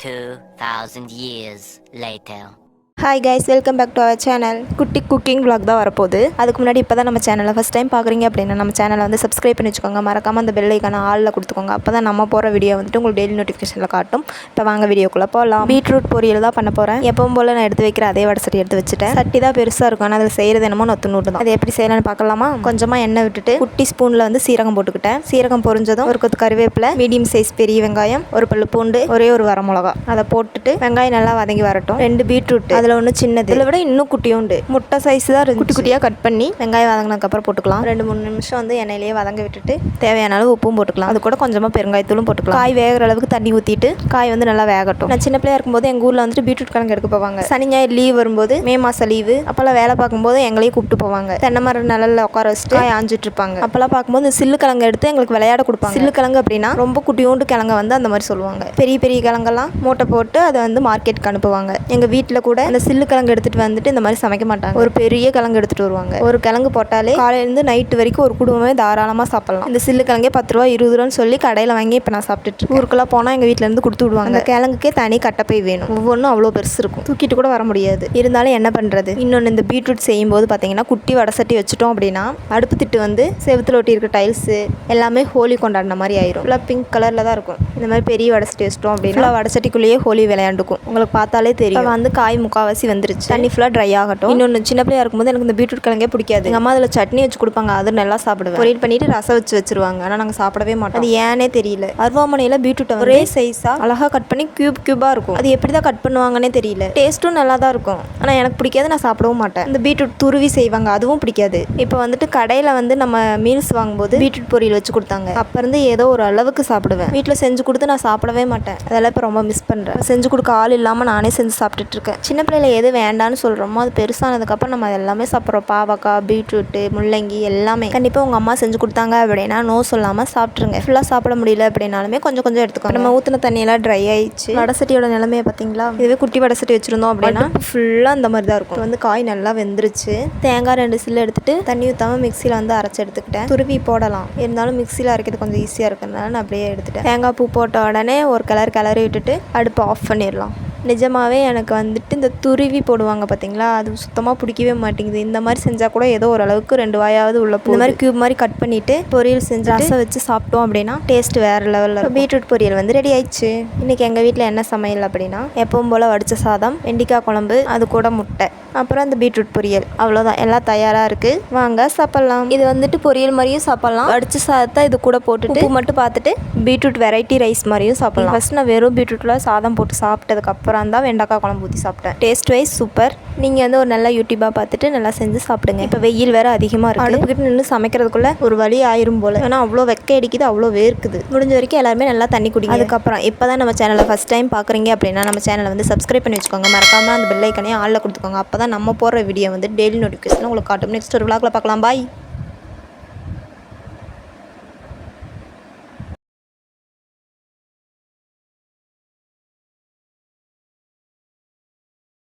2,000 years later. Hi guys, welcome back to our channel. குட்டி cooking vlog தான் வரப்போகுது. அதுக்கு முன்னாடி இப்போ தான் நம்ம சேனலை ஃபஸ்ட் டைம் பார்க்குறீங்க அப்படின்னா நம்ம சேனலை வந்து சப்ஸ்கிரைப் பண்ணி வச்சுக்கோங்க. மறக்காமல் அந்த பெல் ஐக்கான ஆளில் கொடுத்துக்கோங்க. அப்போ தான் நம்ம போகிற வீடியோ வந்துட்டு உங்களுக்கு டெய்லி நோட்டிஃபிகேஷனில் காட்டும். இப்போ வாங்க வீடியோக்குள்ளே போகலாம். பீட்ரூட் பொரியல் தான் பண்ண போகிறேன். எப்பவும் போல் நான் எடுத்து வைக்கிற அதே வடை சட்டி எடுத்து வச்சுட்டேன். சட்டி தான் பெருசாக இருக்கும், ஆனால் அதில் செய்கிறது என்னமோ நொத்து தான். அது எப்படி செய்யலாம்னு பார்க்கலாமா? கொஞ்சமாக எண்ணெய் விட்டுட்டு குட்டி ஸ்பூனில் வந்து சீரகம் போட்டுக்கிட்டேன். சீரகம் பொரிஞ்சதும் ஒரு கொத்து கருவேப்பிலை, மீடியம் சைஸ் பெரிய வெங்காயம், ஒரு பல்லு பூண்டு, ஒரே ஒரு வரமிளகா, அதை போட்டுட்டு வெங்காயம் நல்லா வதங்கி வரட்டும். 2 பீட்ரூட், அதில் ஒன்று சின்னது, இதில் விட இன்னும் குட்டியோண்டு, முட்டை சைஸ் தான் குட்டி குட்டியாக கட் பண்ணி வெங்காயம் வதங்கினதுக்கப்புறம் போட்டுக்கலாம். 2-3 நிமிஷம் வந்து எண்ணெயிலேயே வதங்க விட்டுட்டு தேவையான அளவு உப்பும் போட்டுக்கலாம். அது கூட கொஞ்சமாக பெருங்காயத்தூளும் போட்டுக்கலாம். காய் வேகிற அளவுக்கு தண்ணி ஊற்றிட்டு காய் வந்து நல்லா வேகட்டும். நான் சின்ன பிள்ளையா இருக்கும்போது எங்கள் ஊரில் வந்துட்டு பீட்ரூட் கிழங்கு எடுக்க போவாங்க. சனி ஞாயிறு லீவ் வரும்போது, மே மாதம் லீவு அப்போல்லாம் வேலை பார்க்கும்போது எங்களையும் கூப்பிட்டு போவாங்க. தென்னை மரம் நிழல்ல உட்கார வச்சுட்டு காய் ஆஞ்சிட்டு இருப்பாங்க. அப்போல்லாம் பார்க்கும்போது சில்லு கிழங்கு எடுத்து எங்களுக்கு விளையாட கொடுப்பாங்க. சில்லு கிழங்கு அப்படின்னா ரொம்ப குட்டியோண்டு கிழங்க வந்து அந்த மாதிரி சொல்லுவாங்க. பெரிய பெரிய கிழங்கெல்லாம் மூட்டை போட்டு அதை வந்து மார்க்கெட்டுக்கு அனுப்புவாங்க. எங்கள் வீட்டில் கூட அந்த சில்லு கிழங்கு எடுத்துகிட்டு வந்துட்டு இந்த மாதிரி சமைக்க மாட்டாங்க. ஒரு பெரிய கிழங்கு எடுத்துகிட்டு வருவாங்க. ஒரு கிழங்கு போட்டாலே காலையிலேருந்து நைட்டு வரைக்கும் ஒரு குடும்பமே தாராளமாக சாப்பிடலாம். இந்த சில்லு கிழங்கே 10 ரூபா 20 ரூபான்னு சொல்லி கடையில் வாங்கி இப்போ நான் சாப்பிட்டுட்டு ஊருக்கெல்லாம் போனால் எங்கள் வீட்டிலேருந்து கொடுத்து விடுவாங்க. அந்த கிழங்குக்கே தனி கட்டப்பை வேணும். ஒவ்வொன்றும் அவ்வளோ பெருசு இருக்கும், தூக்கிட்டு கூட வர முடியாது. இருந்தாலும் என்ன பண்ணுறது? இன்னொன்று, இந்த பீட்ரூட் செய்யும்போது பார்த்தீங்கன்னா குட்டி வடை சட்டி வச்சுட்டோம் அப்படின்னா அடுப்பு திட்டு வந்து செவுத்துல ஒட்டி இருக்க டைல்ஸு எல்லாமே ஹோலி கொண்டாடின மாதிரி ஆயிரும். ஃபுல்லாக பிங்க் கலரில் தான் இருக்கும். இந்த மாதிரி பெரிய வடை சட்டி வச்சிட்டோம் அப்படின்னா வடை சட்டிக்குள்ளேயே ஹோலி விளையாண்டுக்கும். உங்களுக்கு பார்த்தாலே தெரியும். வந்து காய் முக்கால்வாசி வந்துருச்சு. தண்ணி ஃபுல்லாக ட்ரை ஆகட்டும். இன்னொன்று, சின்ன பிள்ளையா இருக்கும்போது எனக்கு இந்த பீட்ரூட் கிழங்கே பிடிக்காது. எங்கள் அம்மா அதில் சட்னி வச்சு கொடுப்பாங்க, அது நல்லா சாப்பிடுவேன். பொரியல் பண்ணிட்டு ரசம் வச்சிருவாங்க, ஆனால் நாங்கள் சாப்பிடவே மாட்டோம். அது ஏன்னே தெரியல. அருவாமனையில் பீட்ரூட்டை ஒரே சைஸாக அழகாக கட் பண்ணி கியூபாக இருக்கும். அது எப்படி தான் கட் பண்ணுவாங்கன்னே தெரியல. டேஸ்ட்டும் நல்லா தான் இருக்கும், ஆனால் எனக்கு பிடிக்காது, நான் சாப்பிடவும் மாட்டேன். இந்த பீட்ரூட் துருவி செய்வாங்க, அதுவும் பிடிக்காது. இப்போ வந்துட்டு கடையில் வந்து நம்ம மீல்ஸ் வாங்கும்போது பீட்ரூட் பொரியல் வச்சு கொடுத்தாங்க. அப்போ இருந்து ஏதோ ஒரு அளவுக்கு சாப்பிடுவேன். வீட்டில் செஞ்சு கொடுத்து நான் சாப்பிடவே மாட்டேன். அதெல்லாம் இப்போ ரொம்ப மிஸ் பண்ணுறேன். செஞ்சு கொடுக்க ஆள் இல்லாமல் நானே செஞ்சு சாப்பிட்டுட்டு இருக்கேன். சின்ன பிள்ளைல எது வேண்டான்னு சொல்கிறோமோ அது பெருசானதுக்கப்புறம் நம்ம எல்லாமே சாப்பிட்றோம். பாவக்காய், பீட்ரூட்டு, முள்ளங்கி எல்லாமே. கண்டிப்பாக உங்கள் அம்மா செஞ்சு கொடுத்தாங்க அப்படின்னா நோ சொல்லாமல் சாப்பிட்ருங்க. ஃபுல்லாக சாப்பிட முடியல அப்படின்னாலுமே கொஞ்சம் கொஞ்சம் எடுத்துக்கோங்க. நம்ம ஊற்றின தண்ணியெல்லாம் ட்ரை ஆயிடுச்சு. வடசட்டியோட நிலைமையை பார்த்தீங்களா? இதுவே குட்டி வடசட்டி வச்சுருந்தோம் அப்படின்னா ஃபுல்லாக அந்த மாதிரி தான் இருக்கும். வந்து காய் நல்லா வெந்துருச்சு. தேங்காய் 2 சில்லு எடுத்துட்டு தண்ணி ஊற்றாமல் மிக்சியில் வந்து அரைச்சி எடுத்துக்கிட்டேன். துருவி போடலாம், இருந்தாலும் மிக்சியில் அரைக்கிறது கொஞ்சம் ஈஸியாக இருக்கிறதுனால நான் அப்படியே எடுத்துட்டேன். தேங்காய் பூ போட்ட உடனே ஒரு கிளறி விட்டுட்டு அடுப்பு ஆஃப் பண்ணிடலாம். நிஜமாகவே எனக்கு வந்துட்டு இந்த துருவி போடுவாங்க பார்த்தீங்களா, அது சுத்தமாக பிடிக்கவே மாட்டேங்குது. இந்த மாதிரி செஞ்சால் கூட ஏதோ ஓரளவுக்கு 2 வாயாவது உள்ள போகுது. இந்த மாதிரி கியூப் மாதிரி கட் பண்ணிவிட்டு பொரியல் செஞ்சு ரசம் வச்சு சாப்பிட்டோம் அப்படின்னா டேஸ்ட் வேறு லெவலில் இருக்கும். பீட்ரூட் பொரியல் வந்து ரெடி ஆயிடுச்சு. இன்றைக்கி எங்கள் வீட்டில் என்ன சமையல் அப்படின்னா எப்பவும் போல் வடித்த சாதம், வெண்டிக்காய் குழம்பு, அது கூட முட்டை, அப்புறம் இந்த பீட்ரூட் பொரியல். அவ்வளோதான், எல்லாம் தயாராக இருக்குது. வாங்க சாப்பிட்லாம். இது வந்துட்டு பொரியல் மாதிரியும் சாப்பிட்லாம். வடித்த சாதத்தை இது கூட போட்டுட்டு உப்பு மட்டும் பார்த்துட்டு பீட்ரூட் வெரைட்டி ரைஸ் மாதிரியும் சாப்பிட்லாம். ஃபஸ்ட் நான் வெறும் பீட்ரூட்டில் சாதம் போட்டு சாப்பிட்டதுக்கப்புறம் தான் வெண்டைக்காய் குழம்பு ஊற்றி சாப்பிட்டேன். Taste wise super. நீங்கள் வந்து ஒரு நல்ல யூடியூபாக பார்த்துட்டு நல்லா செஞ்சு சாப்பிடுங்க. இப்போ வெயில் வேறு அதிகமாக இருக்குது. அடுப்புக்கிட்டு நின்று சமைக்கிறதுக்குள்ளே ஒரு வழி ஆயிரும் போல். ஏன்னா அவ்வளோ வெக்கை அடிக்குது, அவ்வளோ வேர்க்குது. முடிஞ்ச வரைக்கும் எல்லாருமே நல்லா தண்ணி குடிங்க. அதுக்கப்புறம் இப்போ தான் நம்ம சேனலை ஃபஸ்ட் டைம் பார்க்குறீங்க அப்படின்னா நம்ம சேனலை வந்து சப்ஸ்கிரைப் பண்ணி வச்சுக்கோங்க. மறக்காமல் அந்த பெல் ஐக்கனையும் ஆளில் கொடுத்துக்கோங்க. அப்போ தான் நம்ம போடுற வீடியோ வந்து டெய்லி நோட்டிஃபிகேஷன் உங்களுக்கு காட்டும். நெக்ஸ்ட் ஒரு விளாக்ல பார்க்கலாம். பாய்.